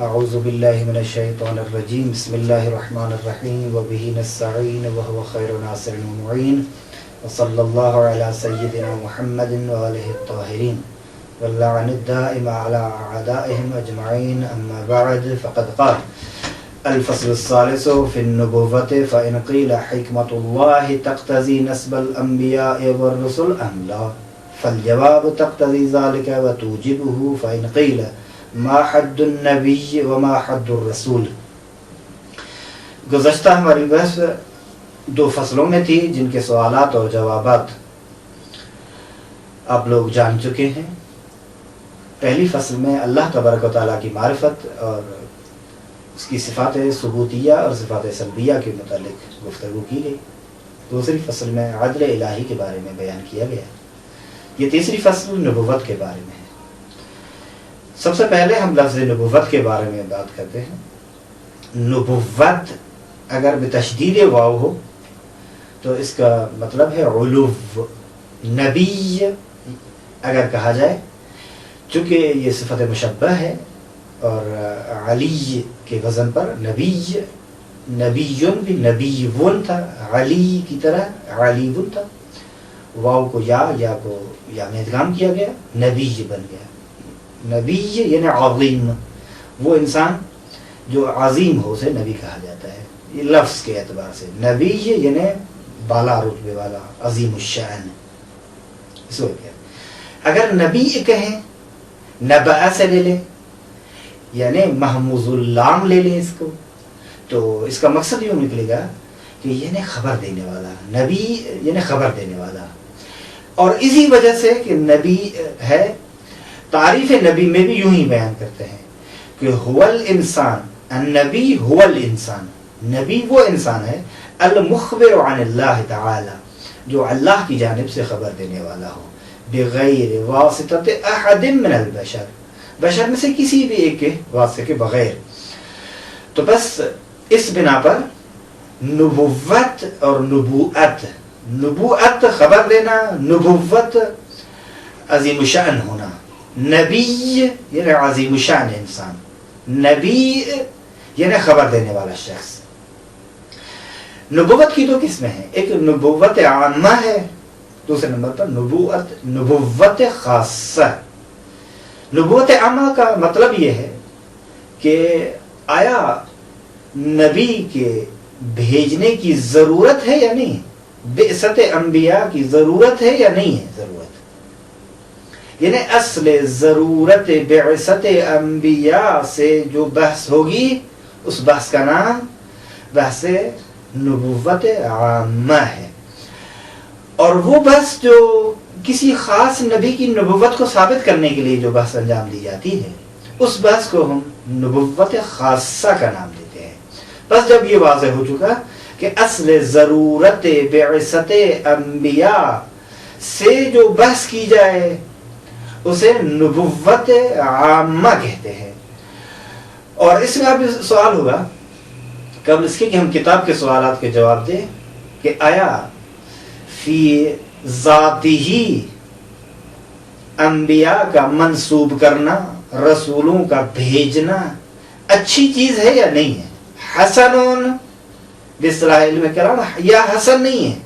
اعوذ باللہ من الشیطان الرجیم بسم اللہ الرحمن الرحیم وبہ نستعین وہو خیر ناصر ومعین وصلی اللہ علی سیدنا محمد وآلہ الطاہرین واللعن الدائم علی اعدائهم اجمعین اما بعد فقد قال الفصل الثالث في النبوة فإن قيل حكمة الله تقتضي نسب الأنبياء والرسل أم لا فالجواب تقتضي ذلك وتوجبه فإن قيل ما حد النبی وما حد الرسول. گزشتہ ہماری بحث دو فصلوں میں تھی جن کے سوالات اور جوابات آپ لوگ جان چکے ہیں. پہلی فصل میں اللہ تبارک و تعالیٰ کی معرفت اور اس کی صفات ثبوتیہ اور صفات سلبیہ کے متعلق گفتگو کی گئی. دوسری فصل میں عدل الہی کے بارے میں بیان کیا گیا. یہ تیسری فصل نبوت کے بارے میں ہے. سب سے پہلے ہم لفظ نبوت کے بارے میں بات کرتے ہیں. نبوت اگر بتشدید واو ہو تو اس کا مطلب ہے علو. نبی اگر کہا جائے چونکہ یہ صفت مشبہ ہے اور علی کے وزن پر نبی نبیون بھی نبیون تھا، علی کی طرح علیون تھا. واو کو یا کو یا میں ادغام کیا گیا، نبی بن گیا. نبی یعنی عظیم، وہ انسان جو عظیم ہو اسے نبی کہا جاتا ہے. یہ لفظ کے اعتبار سے نبی یعنی بالا رتبے والا، عظیم الشان. اس کو کیا اگر نبی کہیں نبأ سے لے لیں یعنی محموز اللام لے لیں اس کو، تو اس کا مقصد یوں نکلے گا کہ یعنی خبر دینے والا. نبی یعنی خبر دینے والا. اور اسی وجہ سے کہ نبی ہے، تعریف نبی میں بھی یوں ہی بیان کرتے ہیں کہ هو الانسان، النبی هو الانسان. نبی وہ انسان ہے المخبر عن اللہ تعالی، جو اللہ کی جانب سے خبر دینے والا ہو، بغیر واسطۃ احد من البشر، بشر میں سے کسی بھی ایک کے واسطے کے بغیر. تو بس اس بنا پر نبوت اور نبوت، نبوت خبر دینا، نبوت عظیم شأن ہونا. نبی یعنی عظیم شان انسان، نبی یعنی خبر دینے والا شخص. نبوت کی دو قسمیں ہیں، ایک نبوت عامہ ہے، دوسرے نمبر پر نبوت خاصہ. نبوت عامہ کا مطلب یہ ہے کہ آیا نبی کے بھیجنے کی ضرورت ہے یا نہیں، بعثت انبیاء کی ضرورت ہے یا نہیں ہے ضرورت. یعنی اصل ضرورت بعثت انبیاء سے جو بحث ہوگی اس بحث کا نام بحث نبوت عامہ ہے. اور وہ بحث جو کسی خاص نبی کی نبوت کو ثابت کرنے کے لیے جو بحث انجام دی جاتی ہے اس بحث کو ہم نبوت خاصہ کا نام دیتے ہیں. بس جب یہ واضح ہو چکا کہ اصل ضرورت بعثت انبیاء سے جو بحث کی جائے اسے نبوت عامہ کہتے ہیں. اور اس میں اب سوال ہوگا قبل اس کے کہ ہم کتاب کے سوالات کے جواب دیں کہ آیا فی ذاتی انبیاء کا منسوب کرنا، رسولوں کا بھیجنا اچھی چیز ہے یا نہیں ہے؟ حسنون باصطلاح علم کلام یا حسن نہیں ہے،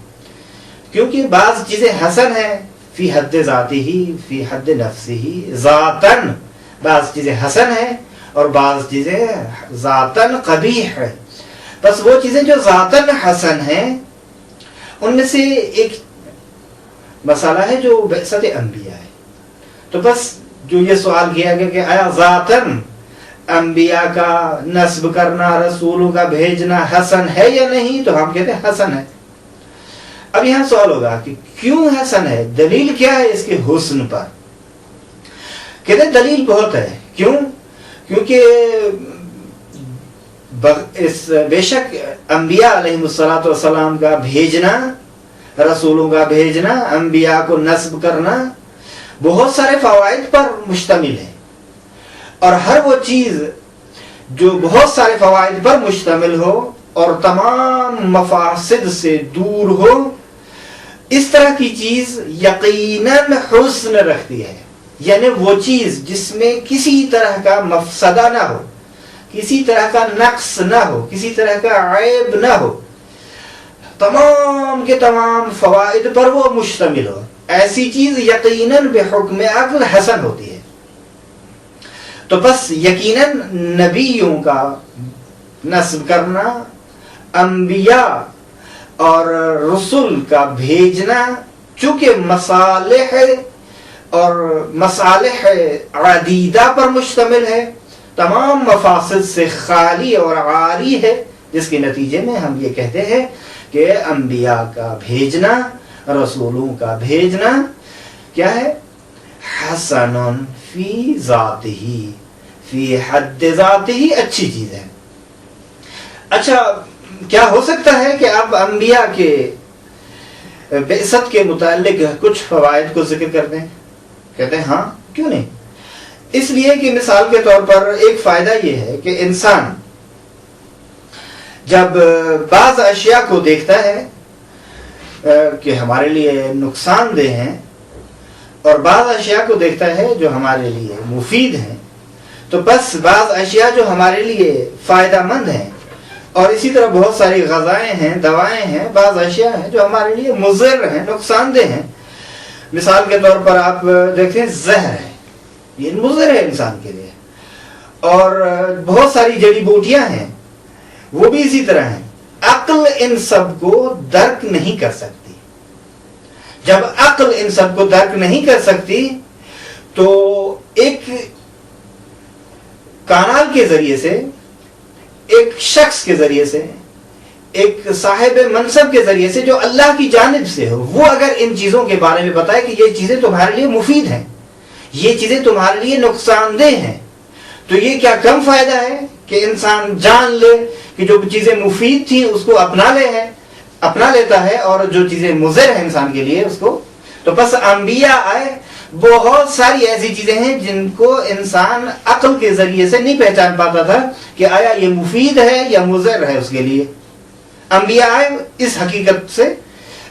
کیونکہ بعض چیزیں حسن ہیں فی حد ذاتی ہی فی حد نفسی ہی ذاتن، بعض چیزیں حسن ہیں اور بعض چیزیں ذاتن قبیح ہے. بس وہ چیزیں جو ذاتن حسن ہیں ان میں سے ایک مسئلہ ہے جو بعثت انبیاء ہے. تو بس جو یہ سوال کیا گیا کہ آیا ذاتن انبیاء کا نسب کرنا، رسولوں کا بھیجنا حسن ہے یا نہیں، تو ہم کہتے ہیں حسن ہے. اب یہاں سوال ہوگا کہ کیوں حسن ہے، دلیل کیا ہے اس کے حسن پر؟ کہتے ہیں دلیل بہت ہے. کیوں؟ کیونکہ بے شک انبیاء علیہ السلام کا بھیجنا، رسولوں کا بھیجنا، انبیاء کو نسب کرنا بہت سارے فوائد پر مشتمل ہے. اور ہر وہ چیز جو بہت سارے فوائد پر مشتمل ہو اور تمام مفاسد سے دور ہو، اس طرح کی چیز یقیناً حسن رکھتی ہے. یعنی وہ چیز جس میں کسی طرح کا مفسدہ نہ ہو، کسی طرح کا نقص نہ ہو، کسی طرح کا عیب نہ ہو، تمام کے تمام فوائد پر وہ مشتمل ہو، ایسی چیز یقیناً بحکم عقل حسن ہوتی ہے۔ تو بس یقیناً نبیوں کا نصب کرنا، انبیاء اور رسول کا بھیجنا چونکہ مصالح اور مصالح عدیدہ پر مشتمل ہے، تمام مفاسد سے خالی اور عاری ہے، جس کے نتیجے میں ہم یہ کہتے ہیں کہ انبیاء کا بھیجنا، رسولوں کا بھیجنا کیا ہے؟ حسن فی ذاتہ، فی حد ذاتہ، اچھی چیز ہے۔ اچھا، کیا ہو سکتا ہے کہ اب انبیاء کے بعثت کے متعلق کچھ فوائد کو ذکر کر دیں؟ کہتے ہیں ہاں، کیوں نہیں؟ اس لیے کہ مثال کے طور پر ایک فائدہ یہ ہے کہ انسان جب بعض اشیاء کو دیکھتا ہے کہ ہمارے لیے نقصان دہ ہیں اور بعض اشیاء کو دیکھتا ہے جو ہمارے لیے مفید ہیں، تو بس بعض اشیاء جو ہمارے لیے فائدہ مند ہیں، اور اسی طرح بہت ساری غذائیں ہیں، دوائیں ہیں، بعض اشیاء ہیں جو ہمارے لیے مضر ہیں، نقصان دہ ہیں۔ مثال کے طور پر آپ دیکھتے ہیں زہر ہے، یہ مضر ہے انسان کے لیے، اور بہت ساری جڑی بوٹیاں ہیں وہ بھی اسی طرح ہیں۔ عقل ان سب کو درک نہیں کر سکتی۔ جب عقل ان سب کو درک نہیں کر سکتی تو ایک کانال کے ذریعے سے، ایک شخص کے ذریعے سے، ایک صاحب منصب کے ذریعے سے جو اللہ کی جانب سے ہو، وہ اگر ان چیزوں کے بارے میں بتائے کہ یہ چیزیں تمہارے لیے مفید ہیں، یہ چیزیں تمہارے لیے نقصان دہ ہیں، تو یہ کیا کم فائدہ ہے کہ انسان جان لے کہ جو چیزیں مفید تھیں اس کو اپنا لیتا ہے، اور جو چیزیں مضر ہیں انسان کے لیے اس کو۔ تو بس انبیاء آئے، بہت ساری ایسی چیزیں ہیں جن کو انسان عقل کے ذریعے سے نہیں پہچان پاتا تھا کہ آیا یہ مفید ہے یا مضر ہے اس کے لیے۔ انبیاء آئے، اس حقیقت سے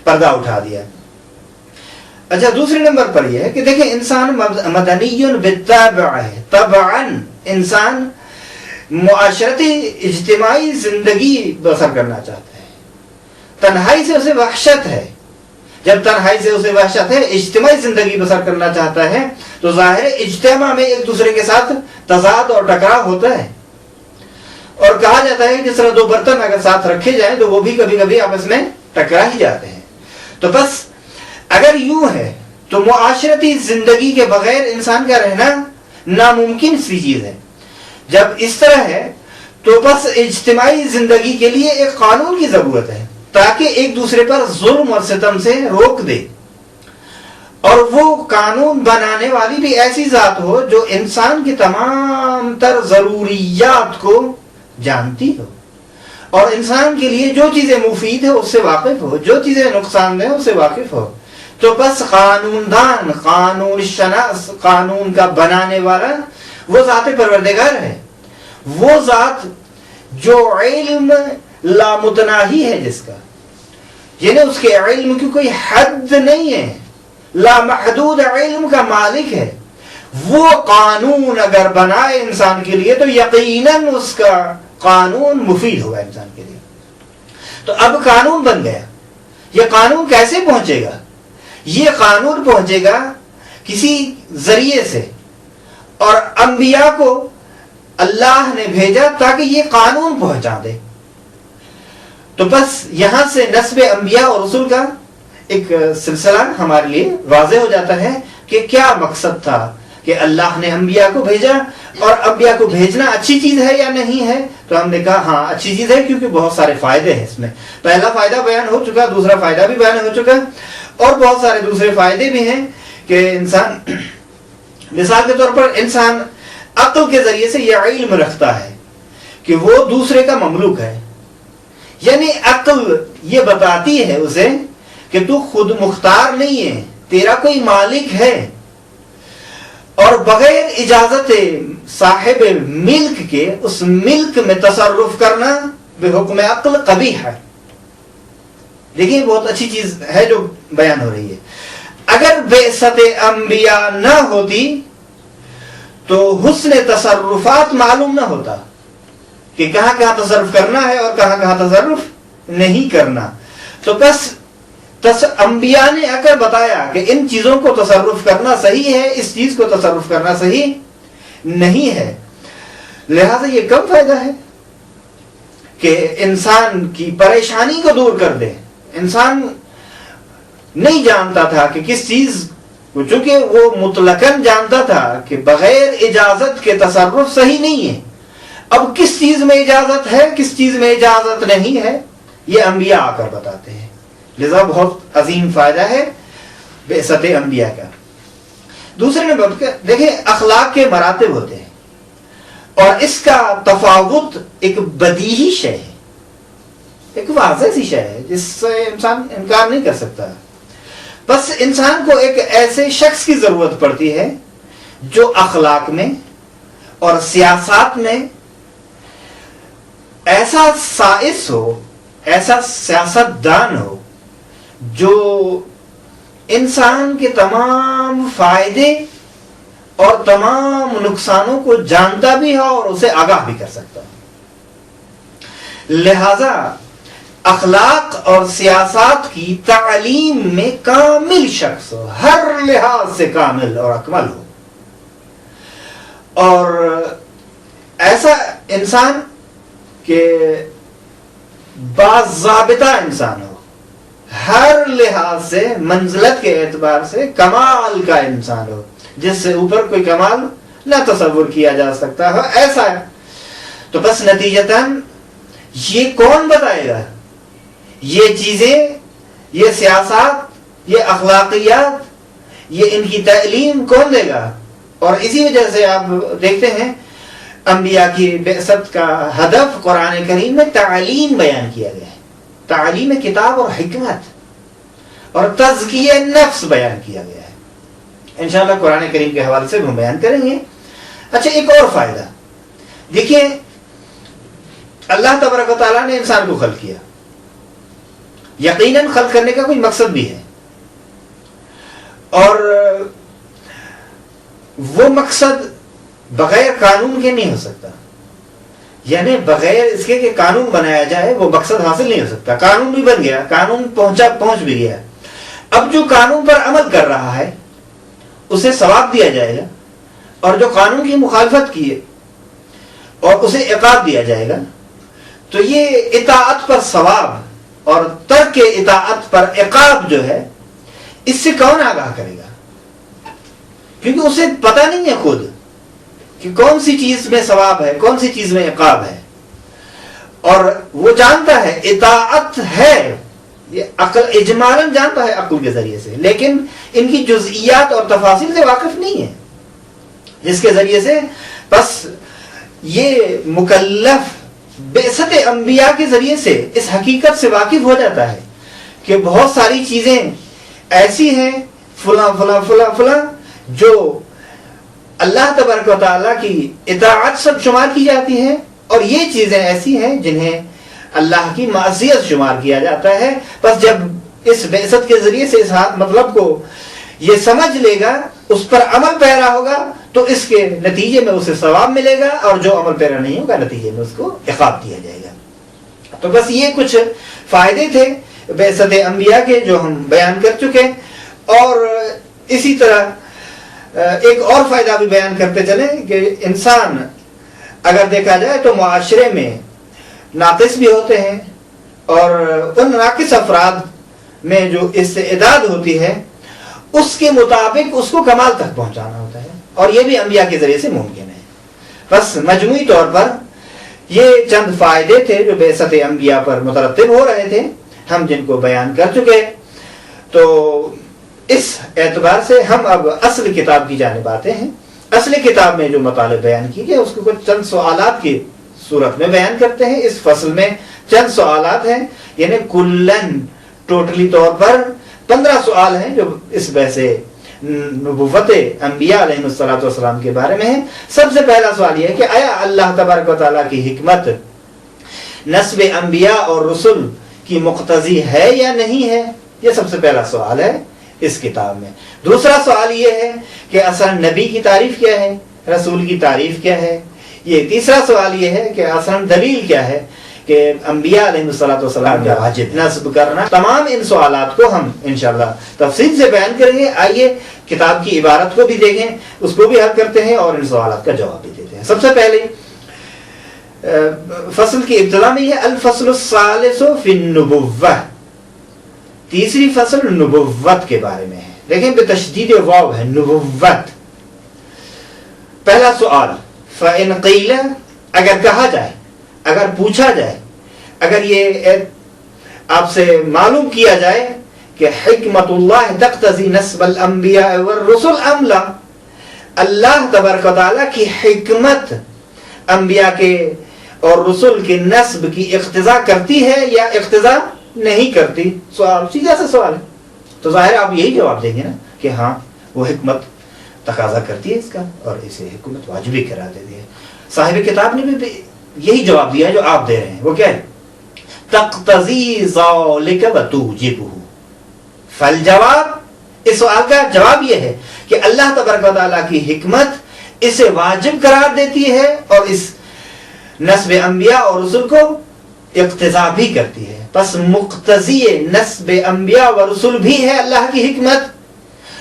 پردہ اٹھا دیا۔ اچھا، دوسرے نمبر پر یہ ہے کہ دیکھیں انسان مدنی بالطبع ہے، طبعاً انسان معاشرتی اجتماعی زندگی بسر کرنا چاہتا ہے۔ تنہائی سے اسے وحشت ہے، جب تنہائی سے اسے وحشت ہے، اجتماعی زندگی بسر کرنا چاہتا ہے، تو ظاہر اجتماع میں ایک دوسرے کے ساتھ تضاد اور ٹکراؤ ہوتا ہے، اور کہا جاتا ہے جس طرح دو برتن اگر ساتھ رکھے جائیں تو وہ بھی کبھی کبھی آپس میں ٹکرا ہی جاتے ہیں۔ تو بس اگر یوں ہے تو معاشرتی زندگی کے بغیر انسان کا رہنا ناممکن سی چیز ہے۔ جب اس طرح ہے تو بس اجتماعی زندگی کے لیے ایک قانون کی ضرورت ہے تاکہ ایک دوسرے پر ظلم اور ستم سے روک دے، اور وہ قانون بنانے والی بھی ایسی ذات ہو جو انسان کی تمام تر ضروریات کو جانتی ہو، اور انسان کے لیے جو چیزیں مفید ہیں اس سے واقف ہو، جو چیزیں نقصان دہ ہیں اس سے واقف ہو۔ تو بس قانون دان، قانون شناس، قانون کا بنانے والا وہ ذات پروردگار ہے، وہ ذات جو علم لامتناہی ہے، جس کا یعنی اس کے علم کی کوئی حد نہیں ہے، لامحدود علم کا مالک ہے۔ وہ قانون اگر بنائے انسان کے لیے تو یقیناً اس کا قانون مفید ہوگا انسان کے لیے۔ تو اب قانون بن گیا، یہ قانون کیسے پہنچے گا؟ یہ قانون پہنچے گا کسی ذریعے سے، اور انبیاء کو اللہ نے بھیجا تاکہ یہ قانون پہنچا دے۔ تو بس یہاں سے نسب انبیاء اور رسول کا ایک سلسلہ ہمارے لیے واضح ہو جاتا ہے کہ کیا مقصد تھا کہ اللہ نے انبیاء کو بھیجا، اور انبیاء کو بھیجنا اچھی چیز ہے یا نہیں ہے؟ تو ہم نے کہا ہاں اچھی چیز ہے، کیونکہ بہت سارے فائدے ہیں اس میں۔ پہلا فائدہ بیان ہو چکا، دوسرا فائدہ بھی بیان ہو چکا، اور بہت سارے دوسرے فائدے بھی ہیں کہ انسان، مثال کے طور پر انسان عقل کے ذریعے سے یہ علم رکھتا ہے کہ وہ دوسرے کا مملوک ہے، یعنی عقل یہ بتاتی ہے اسے کہ تو خود مختار نہیں ہے، تیرا کوئی مالک ہے، اور بغیر اجازت صاحب ملک کے اس ملک میں تصرف کرنا بحکم عقل قبیح ہے۔ دیکھیں بہت اچھی چیز ہے جو بیان ہو رہی ہے۔ اگر بعثت انبیاء نہ ہوتی تو حسن تصرفات معلوم نہ ہوتا، کہ کہاں کہاں تصرف کرنا ہے اور کہاں کہاں تصرف نہیں کرنا. تو بس انبیاء نے آ کر بتایا کہ ان چیزوں کو تصرف کرنا صحیح ہے, اس چیز کو تصرف کرنا صحیح نہیں ہے. لہذا یہ کم فائدہ ہے کہ انسان کی پریشانی کو دور کر دے. انسان نہیں جانتا تھا کہ کس چیز کو, چونکہ وہ مطلقاً جانتا تھا کہ بغیر اجازت کے تصرف صحیح نہیں ہے. اب کس چیز میں اجازت ہے, کس چیز میں اجازت نہیں ہے, یہ انبیاء آ کر بتاتے ہیں. لذا بہت عظیم فائدہ ہے بعثت انبیاء کا. دوسرے نمبر دیکھیں, اخلاق کے مراتب ہوتے ہیں اور اس کا تفاوت ایک بدیہی شے ہے, ایک واضح سی شے ہے جس سے انسان انکار نہیں کر سکتا. بس انسان کو ایک ایسے شخص کی ضرورت پڑتی ہے جو اخلاق میں اور سیاست میں ایسا سائس ہو, ایسا سیاست دان ہو جو انسان کے تمام فائدے اور تمام نقصانوں کو جانتا بھی ہو اور اسے آگاہ بھی کر سکتا ہو. لہذا اخلاق اور سیاست کی تعلیم میں کامل شخص ہو, ہر لحاظ سے کامل اور اکمل ہو, اور ایسا انسان کہ باضابطہ انسان ہو, ہر لحاظ سے منزلت کے اعتبار سے کمال کا انسان ہو, جس سے اوپر کوئی کمال نہ تصور کیا جا سکتا ہو, ایسا ہے. تو بس نتیجتاً یہ کون بتائے گا, یہ چیزیں, یہ سیاست, یہ اخلاقیات, یہ ان کی تعلیم کون دے گا؟ اور اسی وجہ سے آپ دیکھتے ہیں انبیاء کی بعثت کا ہدف قرآن کریم میں تعلیم بیان کیا گیا ہے, تعلیم کتاب اور حکمت اور تزکیہ نفس بیان کیا گیا ہے. انشاءاللہ قرآن کریم کے حوالے سے ہم بیان کریں گے. اچھا, ایک اور فائدہ دیکھیے, اللہ تبارک و تعالیٰ نے انسان کو خلق کیا, یقیناً خلق کرنے کا کوئی مقصد بھی ہے, اور وہ مقصد بغیر قانون کے نہیں ہو سکتا. یعنی بغیر اس کے کہ قانون بنایا جائے وہ مقصد حاصل نہیں ہو سکتا. قانون بھی بن گیا, قانون پہنچ بھی گیا. اب جو قانون پر عمل کر رہا ہے اسے ثواب دیا جائے گا, اور جو قانون کی مخالفت کی اور اسے عقاب دیا جائے گا. تو یہ اطاعت پر ثواب اور ترک اطاعت پر عقاب جو ہے, اس سے کون آگاہ کرے گا؟ کیونکہ اسے پتہ نہیں ہے خود کہ کون سی چیز میں ثواب ہے, کون سی چیز میں عقاب ہے. اور وہ جانتا ہے اطاعت ہے, یہ عقل اجمالاً جانتا ہے عقل کے ذریعے سے, لیکن ان کی جزئیات اور تفاصیل سے واقف نہیں ہے, جس کے ذریعے سے بس یہ مکلف بعثت انبیاء کے ذریعے سے اس حقیقت سے واقف ہو جاتا ہے کہ بہت ساری چیزیں ایسی ہیں فلاں فلاں فلاں فلاں جو اللہ تبارک و تعالیٰ کی اطاعت سب شمار کی جاتی ہے, اور یہ چیزیں ایسی ہیں جنہیں اللہ کی معصیت شمار کیا جاتا ہے. بس جب اس بعثت کے ذریعے سے اس مطلب کو یہ سمجھ لے گا, اس پر عمل پیرا ہوگا, تو اس کے نتیجے میں اسے ثواب ملے گا, اور جو عمل پیرا نہیں ہوگا نتیجے میں اس کو عقاب دیا جائے گا. تو بس یہ کچھ فائدے تھے بعثت انبیاء کے جو ہم بیان کر چکے. اور اسی طرح ایک اور فائدہ بھی بیان کرتے چلیں کہ انسان اگر دیکھا جائے تو معاشرے میں ناقص بھی ہوتے ہیں, اور ان ناقص افراد میں جو استعداد ہوتی ہے اس کے مطابق اس کو کمال تک پہنچانا ہوتا ہے, اور یہ بھی انبیاء کے ذریعے سے ممکن ہے. بس مجموعی طور پر یہ چند فائدے تھے جو بعثت انبیاء پر مترتب ہو رہے تھے, ہم جن کو بیان کر چکے. تو اس اعتبار سے ہم اب اصل کتاب کی جانب آتے ہیں. اصل کتاب میں جو مطالب بیان کی گئے اس کو کچھ چند سوالات کی صورت میں بیان کرتے ہیں. اس فصل میں چند سوالات ہیں, یعنی کلن ٹوٹلی طور پر 15 سوال ہیں جو اس بحث نبوت انبیاء علیہ السلام کے بارے میں ہیں. سب سے پہلا سوال یہ ہے کہ آیا اللہ تبارک و تعالیٰ کی حکمت نسب انبیاء اور رسل کی مقتضی ہے یا نہیں ہے؟ یہ سب سے پہلا سوال ہے اس کتاب میں. دوسرا سوال یہ ہے کہ اصل نبی کی تعریف کیا ہے, رسول کی تعریف کیا ہے, یہ تیسرا سوال یہ ہے کہ اصلاً دلیل کیا ہے کہ انبیاء علیہ السلام کا واجب نصب کرنا. تمام ان سوالات کو ہم انشاءاللہ تفصیل سے بیان کریں گے. آئیے کتاب کی عبارت کو بھی دیکھیں, اس کو بھی حل کرتے ہیں اور ان سوالات کا جواب بھی دیتے ہیں. سب سے پہلے فصل کی ابتدا میں یہ الفصل الثالث فی النبوہ, تیسری فصل نبوت کے بارے میں ہے. دیکھیں بتشدید واو ہے نبوت. پہلا سوال فَإِنْ قِيلَ, اگر کہا جائے, اگر پوچھا جائے, اگر یہ آپ سے معلوم کیا جائے کہ حکمت اللہ تقتضی نسب الانبیاء والرسل ام لا, اللہ تبارک و تعالیٰ کی حکمت انبیاء کے اور رسول کے نسب کی اقتضا کرتی ہے یا اقتضا نہیں کرتی. سوال سیدھا سا سوال ہے, تو ظاہر آپ یہی جواب دیں گے نا کہ ہاں وہ حکمت تقاضا کرتی ہے اس کا اور اسے حکمت واجبی کرا دیتی ہے. صاحب کتاب نے بھی یہی جواب دیا ہے جو آپ دے رہے ہیں. وہ کیا ہے؟ تقتضی ذالک وتوجبہ. فالجواب, اس سوال کا جواب یہ ہے کہ اللہ تبارک و تعالیٰ کی حکمت اسے واجب قرار دیتی ہے اور اس نسب انبیاء اور رسول کو اقتضا بھی کرتی ہے. پس مقتضی نسب انبیاء و رسول بھی ہے اللہ کی حکمت,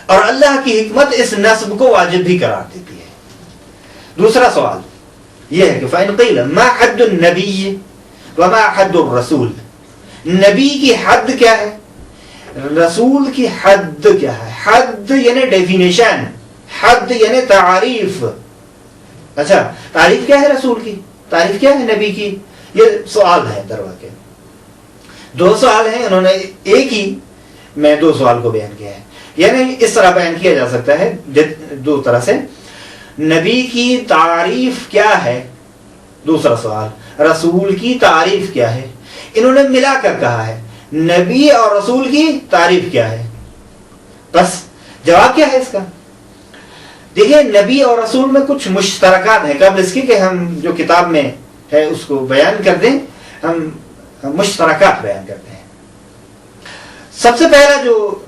اور اللہ کی حکمت اس نسب کو واجب بھی قرار دیتی ہے. دوسرا سوال یہ ہے کہ فَإِنْ قِيلَ مَا حَدُّ النَّبِيِّ وَمَا حَدُّ الرَّسُولِ, نبی کی حد کیا ہے, رسول کی حد کیا ہے. حد یعنی ڈیفینیشن, حد یعنی تعریف. اچھا تعریف کیا ہے رسول کی, تعریف کیا ہے نبی کی, یہ سوال ہے درواقع. دو سوال ہیں, انہوں نے ایک ہی میں دو سوال کو بیان کیا ہے. یعنی اس طرح بیان کیا جا سکتا ہے دو طرح سے. نبی کی تعریف کیا ہے, دوسرا سوال رسول کی تعریف کیا ہے. انہوں نے ملا کر کہا ہے نبی اور رسول کی تعریف کیا ہے. بس جواب کیا ہے اس کا؟ دیکھیں نبی اور رسول میں کچھ مشترکات ہیں. قبل اس کی کہ ہم جو کتاب میں ہے اس کو بیان کر دیں, ہم مشترکات بیان کرتے ہیں. سب سے پہلا جو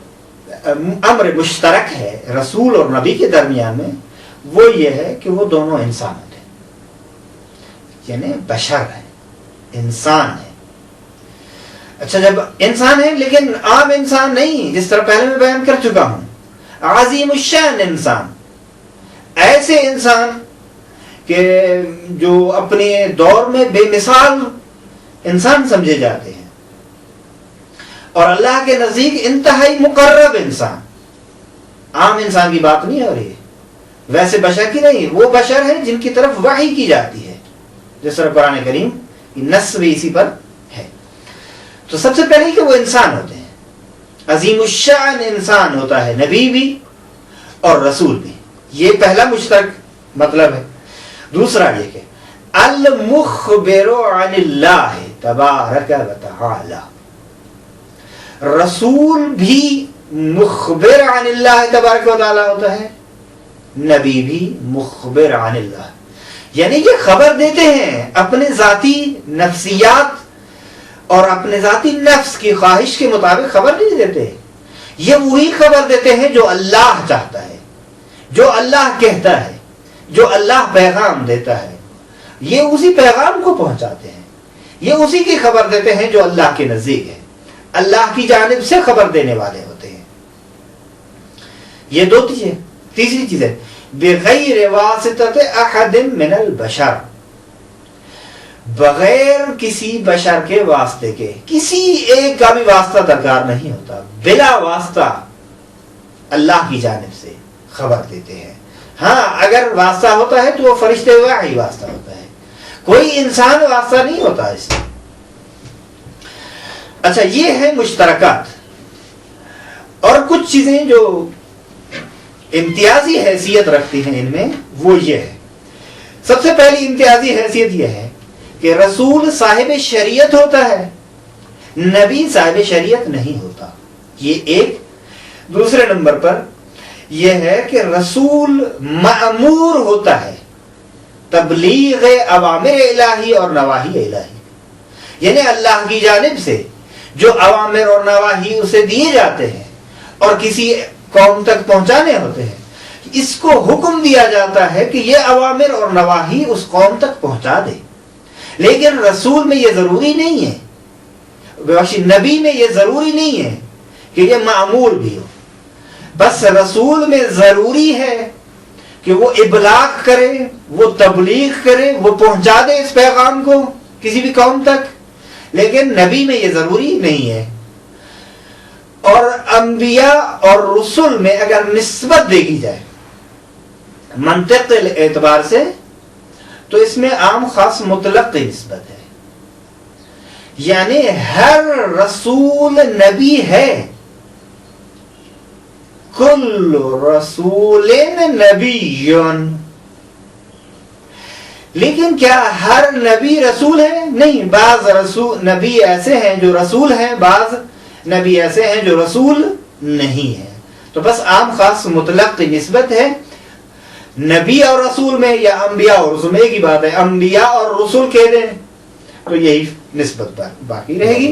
امر مشترک ہے رسول اور نبی کے درمیان میں وہ یہ ہے کہ وہ دونوں انسان ہوتے ہیں, یعنی بشر ہیں, انسان ہیں. اچھا جب انسان ہیں لیکن عام انسان نہیں, جس طرح پہلے میں بیان کر چکا ہوں, عظیم الشان انسان, ایسے انسان کہ جو اپنے دور میں بے مثال انسان سمجھے جاتے ہیں اور اللہ کے نزدیک انتہائی مقرب انسان. عام انسان کی بات نہیں ہو رہی ہے, ویسے بشر کی نہیں, وہ بشر ہیں جن کی طرف وحی کی جاتی ہے, جس طرح قرآن کریم کی نص بھی اسی پر ہے. تو سب سے پہلے کہ وہ انسان ہوتے ہیں, عظیم الشان انسان ہوتا ہے نبی بھی اور رسول بھی. یہ پہلا مشترک مطلب ہے. دوسرا یہ کہ المخبر عن اللہ تبارک و تعالی, رسول بھی مخبر عن اللہ تبارک و تعالی ہوتا ہے, نبی بھی مخبر عن اللہ, یعنی یہ خبر دیتے ہیں اپنے ذاتی نفسیات اور اپنے ذاتی نفس کی خواہش کے مطابق خبر نہیں دیتے. یہ وہی خبر دیتے ہیں جو اللہ چاہتا ہے, جو اللہ کہتا ہے, جو اللہ پیغام دیتا ہے, یہ اسی پیغام کو پہنچاتے ہیں, یہ اسی کی خبر دیتے ہیں جو اللہ کے نزدیک ہے, اللہ کی جانب سے خبر دینے والے ہوتے ہیں. یہ دو چیزیں. تیسری چیز ہے بغیر واسطۃ احد من البشر, بغیر کسی بشر کے واسطے کے, کسی ایک کا بھی واسطہ درکار نہیں ہوتا, بلا واسطہ اللہ کی جانب سے خبر دیتے ہیں. ہاں اگر واسطہ ہوتا ہے تو وہ فرشتے وحی واسطہ ہوتا ہے, کوئی انسان واسطہ نہیں ہوتا اس سے. اچھا یہ ہے مشترکات. اور کچھ چیزیں جو امتیازی حیثیت رکھتی ہیں ان میں وہ یہ ہے. سب سے پہلی امتیازی حیثیت یہ ہے کہ رسول صاحب شریعت ہوتا ہے, نبی صاحب شریعت نہیں ہوتا. یہ ایک. دوسرے نمبر پر یہ ہے کہ رسول مأمور ہوتا ہے تبلیغ اوامر الہی اور نواہی الہی, یعنی اللہ کی جانب سے جو اوامر اور نواہی اسے دیے جاتے ہیں اور کسی قوم تک پہنچانے ہوتے ہیں, اس کو حکم دیا جاتا ہے کہ یہ اوامر اور نواہی اس قوم تک پہنچا دے، لیکن رسول میں یہ ضروری نہیں ہے، نبی میں یہ ضروری نہیں ہے کہ یہ معمول بھی ہو، بس رسول میں ضروری ہے کہ وہ ابلاغ کرے، وہ تبلیغ کرے، وہ پہنچا دے اس پیغام کو کسی بھی قوم تک، لیکن نبی میں یہ ضروری نہیں ہے۔ اور انبیاء اور رسل میں اگر نسبت دیکھی جائے منطق کے اعتبار سے تو اس میں عام خاص مطلق کی نسبت ہے، یعنی ہر رسول نبی ہے، کل رسول نبی، لیکن کیا ہر نبی رسول ہے؟ نہیں، بعض نبی ایسے ہیں جو رسول ہیں، بعض نبی ایسے ہیں جو رسول نہیں ہیں۔ تو بس عام خاص مطلق کی نسبت ہے، نبی اور رسول میں یا انبیاء اور رسول میں ایک ہی بات ہے، انبیاء اور رسول کہہ دیں تو یہی نسبت باقی رہے گی۔